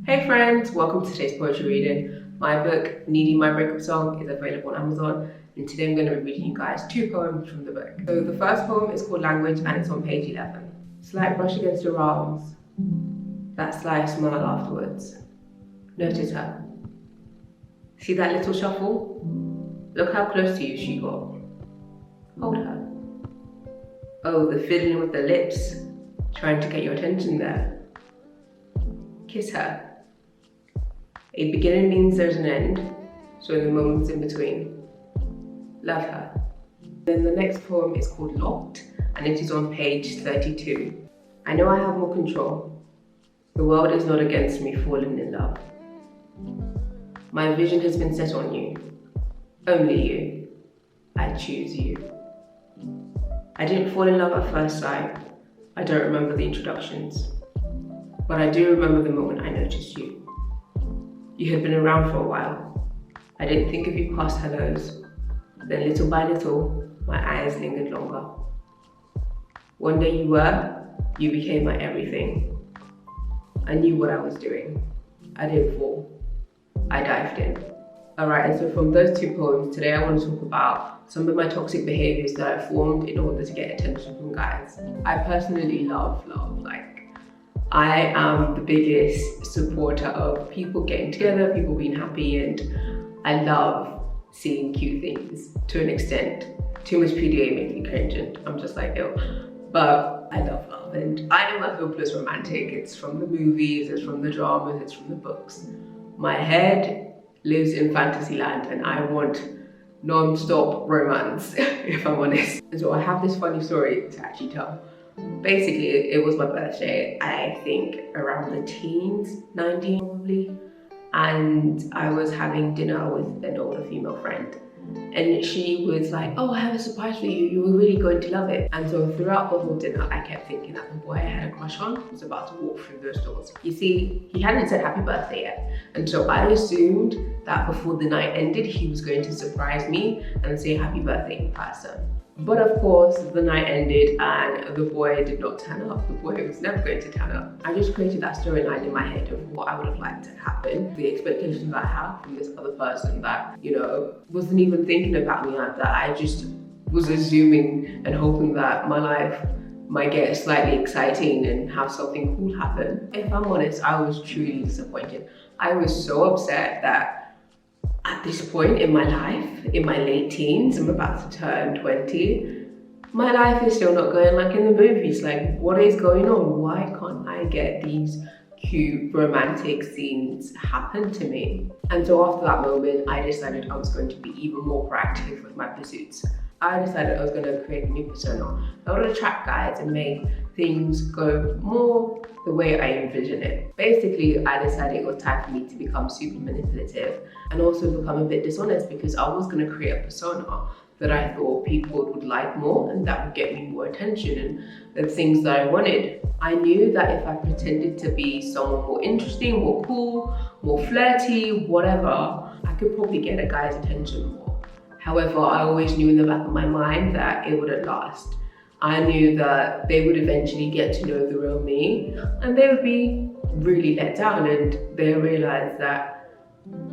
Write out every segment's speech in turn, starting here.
Hey friends, welcome to today's poetry reading. My book, Needing My Breakup Song, is available on Amazon, and today I'm going to be reading you guys 2 poems from the book. So the first poem is called Language and it's on page 11. Slight brush against your arms, that slight smile afterwards. Notice her. See that little shuffle? Look how close to you she got. Hold her. Oh, the fiddling with the lips, trying to get your attention there. Kiss her. A beginning means there's an end, so in the moments in between, love her. Then the next poem is called Locked, and it is on page 32. I know I have more control. The world is not against me falling in love. My vision has been set on you. Only you. I choose you. I didn't fall in love at first sight. I don't remember the introductions. But I do remember the moment I noticed you. You had been around for a while. I didn't think of you past hellos. Then little by little, my eyes lingered longer. One day you became my everything. I knew what I was doing. I didn't fall. I dived in. Alright, and so from those 2 poems, today I want to talk about some of my toxic behaviors that I formed in order to get attention from guys. I personally love. I am the biggest supporter of people getting together, people being happy, and I love seeing cute things to an extent. Too much PDA makes me cringe and I'm just like, ew. But I love love, and I am a hopeless romantic. It's from the movies, it's from the dramas, it's from the books. My head lives in fantasy land and I want non-stop romance, if I'm honest. And so I have this funny story to actually tell. Basically, it was my birthday, I think around the teens, 19 probably, and I was having dinner with an older female friend, and she was like, oh, I have a surprise for you, you were really going to love it. And so throughout the whole dinner, I kept thinking that the boy I had a crush on was about to walk through those doors. You see, he hadn't said happy birthday yet, and so I assumed that before the night ended, he was going to surprise me and say happy birthday in person. But of course, the night ended and the boy did not turn up. The boy was never going to turn up. I just created that storyline in my head of what I would have liked to happen, the expectations I have from this other person that, wasn't even thinking about me like that. I just was assuming and hoping that my life might get slightly exciting and have something cool happen. If I'm honest, I was truly disappointed. I was so upset that at this point in my life, in my late teens, I'm about to turn 20, my life is still not going like in the movies. Like, what is going on? Why can't I get these cute romantic scenes happen to me? And so after that moment, I decided I was going to be even more proactive with my pursuits. I decided I was going to create a new persona. I would attract guys and make things go more the way I envision it. Basically, I decided it was time for me to become super manipulative and also become a bit dishonest, because I was going to create a persona that I thought people would like more and that would get me more attention and the things that I wanted. I knew that if I pretended to be someone more interesting, more cool, more flirty, whatever, I could probably get a guy's attention more. However, I always knew in the back of my mind that it wouldn't last. I knew that they would eventually get to know the real me and they would be really let down, and they realized that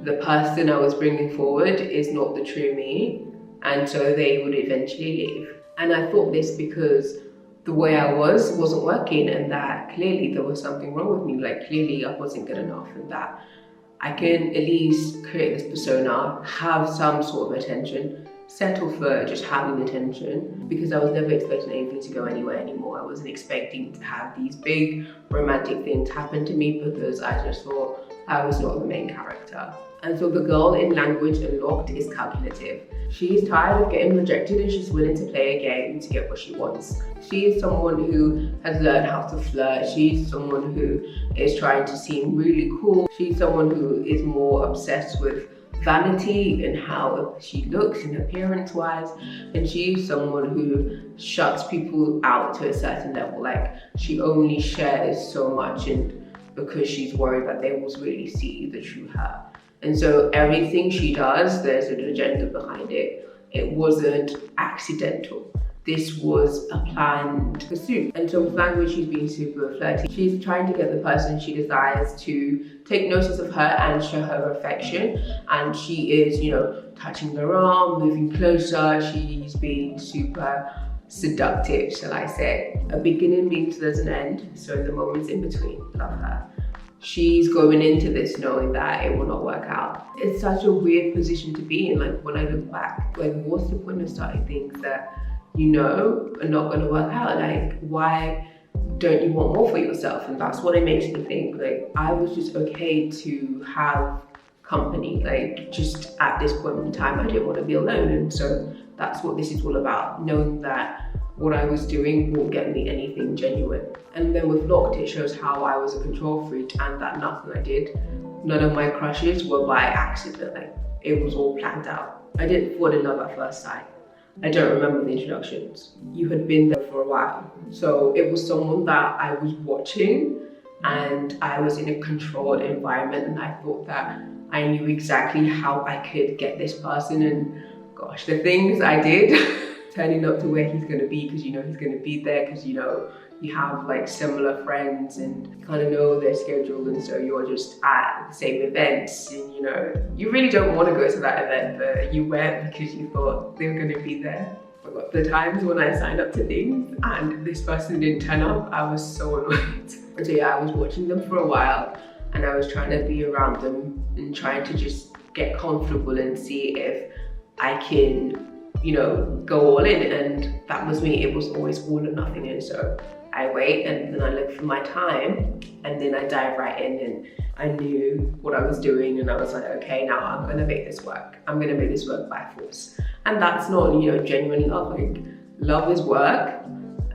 the person I was bringing forward is not the true me, and so they would eventually leave. And I thought this because the way I wasn't working, and that clearly there was something wrong with me. Like, clearly I wasn't good enough, and that I can at least create this persona, have some sort of attention, settle for just having attention, because I was never expecting anything to go anywhere anymore. I wasn't expecting to have these big romantic things happen to me because I just thought I was not the main character. And so the girl in Language and Locked is calculative. She's tired of getting rejected and she's willing to play a game to get what she wants. She is someone who has learned how to flirt. She's someone who is trying to seem really cool. She's someone who is more obsessed with vanity and how she looks and appearance-wise. And she's someone who shuts people out to a certain level. Like, she only shares so much, and because she's worried that they will really see the true her. And so everything she does, there's an agenda behind it. It wasn't accidental. this was a planned pursuit. And so with language, she's being super flirty. She's trying to get the person she desires to take notice of her and show her affection. And she is, you know, touching her arm, moving closer. She's being super seductive, shall I say. A beginning means there's an end. So in the moments in between, love her. She's going into this knowing that it will not work out. It's such a weird position to be in. Like when I look back, like what's the point of starting things that you know are not going to work out? Like why don't you want more for yourself? And that's what it makes me think. Like I was just okay to have company. Like just at this point in time, I didn't want to be alone. And so that's what this is all about. Knowing that what I was doing won't get me anything genuine. And then with Locked, it shows how I was a control freak and that nothing I did, none of my crushes were by accident. Like it was all planned out. I didn't fall in love at first sight. I don't remember the introductions. You had been there for a while. So it was someone that I was watching and I was in a controlled environment and I thought that I knew exactly how I could get this person. And gosh, the things I did, turning up to where he's gonna be because you know he's gonna be there, because you know you have like similar friends and kind of know their schedule, and so you're just at the same events and you know you really don't want to go to that event, but you went because you thought they were going to be there. But the times when I signed up to things and this person didn't turn up, I was so annoyed. And so yeah, I was watching them for a while and I was trying to be around them and trying to just get comfortable and see if I can, you know, go all in. And that was me. It was always all or nothing. And so I wait and then I look for my time and then I dive right in, and I knew what I was doing and I was like, okay, now I'm gonna make this work. I'm gonna make this work by force. And that's not, you know, genuine love. Like love is work,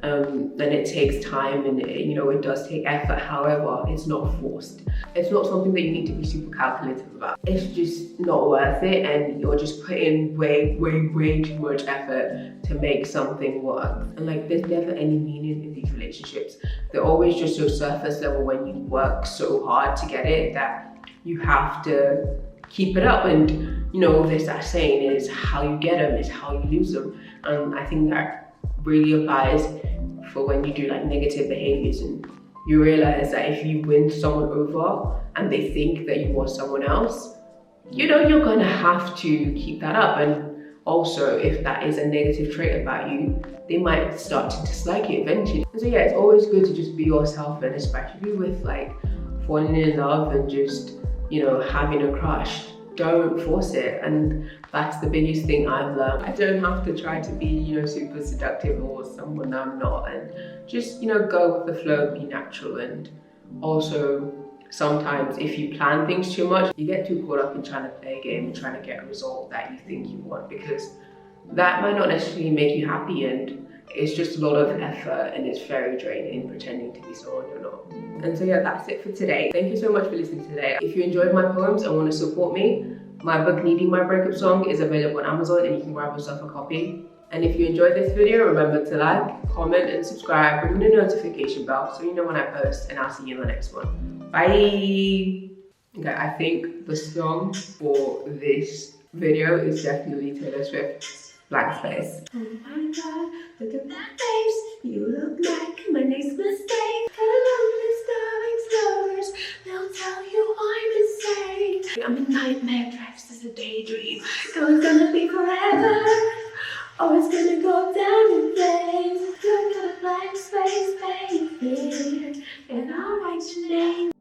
and it takes time and you know, it does take effort. However, it's not forced. It's not something that you need to be super calculative about. It's just not worth it, and you're just putting way too much effort to make something work. And like there's never any meaning in these relationships. They're always just so surface level when you work so hard to get it that you have to keep it up. And you know, there's that saying is how you get them is how you lose them. And I think that really applies for when you do like negative behaviors and you realize that if you win someone over and they think that you want someone else, you know, you're gonna have to keep that up. And also if that is a negative trait about you, they might start to dislike you eventually. And so yeah, it's always good to just be yourself, and especially with like falling in love and just, you know, having a crush. Don't force it. And that's the biggest thing I've learned. I don't have to try to be, you know, super seductive or someone I'm not, and just, you know, go with the flow, be natural. And also sometimes if you plan things too much, you get too caught up in trying to play a game and trying to get a result that you think you want, because that might not necessarily make you happy, and it's just a lot of effort and it's very draining pretending to be someone you're not. And so yeah, that's it for today. Thank you so much for listening today. If you enjoyed my poems and want to support me, my book Needing My Breakup Song is available on Amazon and you can grab yourself a copy. And if you enjoyed this video, remember to like, comment and subscribe, ring the notification bell so you know when I post, and I'll see you in the next one. Bye! Okay, I think the song for this video is definitely Taylor Swift's Blank Space. Oh my god, look at that face. You look like my next mistake. Explorers, they'll tell you I'm insane. I'm a nightmare dressed as a daydream. So it's gonna be forever, or it's gonna go down in flames. Look at a blank space, baby, and I'll write your name.